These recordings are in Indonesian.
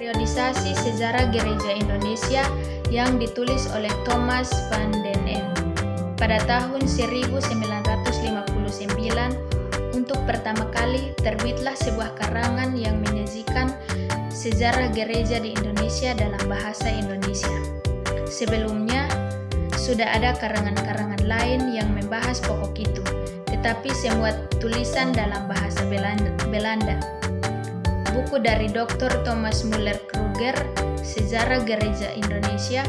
Periodisasi Sejarah Gereja Indonesia yang ditulis oleh Thomas van den End pada tahun 1959. Untuk pertama kali terbitlah sebuah karangan yang menyajikan sejarah gereja di Indonesia dalam bahasa Indonesia. Sebelumnya sudah ada karangan-karangan lain yang membahas pokok itu, tetapi semua tulisan dalam bahasa Belanda. Buku dari Dr. Thomas Müller Kruger, Sejarah Gereja Indonesia,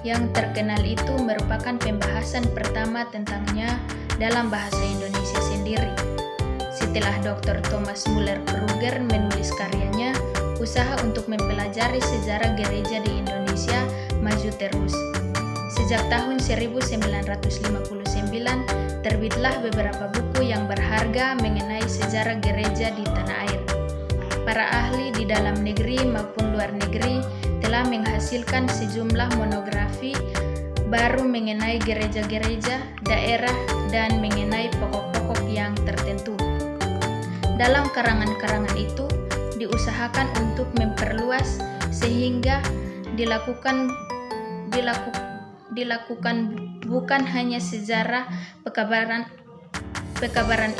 yang terkenal itu merupakan pembahasan pertama tentangnya dalam bahasa Indonesia sendiri. Setelah Dr. Thomas Müller Kruger menulis karyanya, usaha untuk mempelajari sejarah gereja di Indonesia maju terus. Sejak tahun 1959, terbitlah beberapa buku yang berharga mengenai sejarah gereja di tanah air. Para ahli di dalam negeri maupun luar negeri telah menghasilkan sejumlah monografi baru mengenai gereja-gereja, daerah, dan mengenai pokok-pokok yang tertentu. Dalam karangan-karangan itu, diusahakan untuk memperluas sehingga dilakukan bukan hanya sejarah pekabaran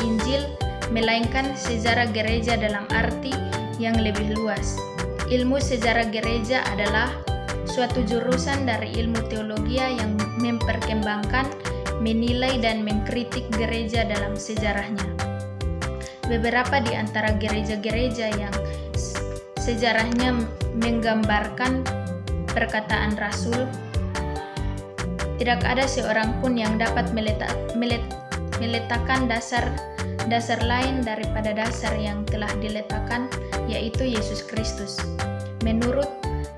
Injil, melainkan sejarah gereja dalam arti yang lebih luas. Ilmu sejarah gereja adalah suatu jurusan dari ilmu teologi yang memperkembangkan, menilai, dan mengkritik gereja dalam sejarahnya. Beberapa di antara gereja-gereja yang sejarahnya menggambarkan perkataan Rasul, tidak ada seorang pun yang dapat meletakkan dasar lain daripada dasar yang telah diletakkan, yaitu Yesus Kristus. Menurut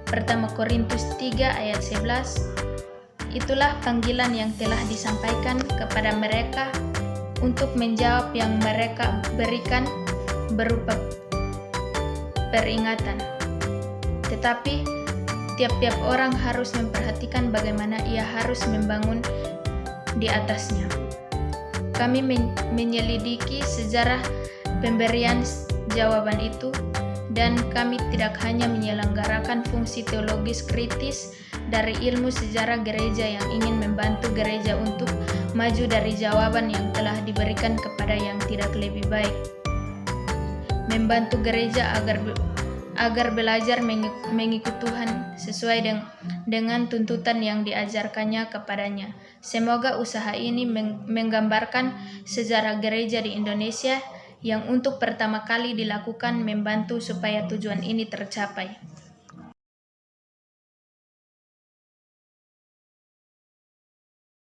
1 Korintus 3 ayat 11, itulah panggilan yang telah disampaikan kepada mereka untuk menjawab yang mereka berikan berupa peringatan. Tetapi tiap-tiap orang harus memperhatikan bagaimana ia harus membangun di atasnya. Kami menyelidiki sejarah pemberian jawaban itu, dan kami tidak hanya menyelenggarakan fungsi teologis kritis dari ilmu sejarah gereja yang ingin membantu gereja untuk maju dari jawaban yang telah diberikan kepada yang tidak lebih baik, membantu gereja agar belajar mengikut Tuhan sesuai dengan tuntutan yang diajarkannya kepadanya. Semoga usaha ini menggambarkan sejarah gereja di Indonesia yang untuk pertama kali dilakukan membantu supaya tujuan ini tercapai.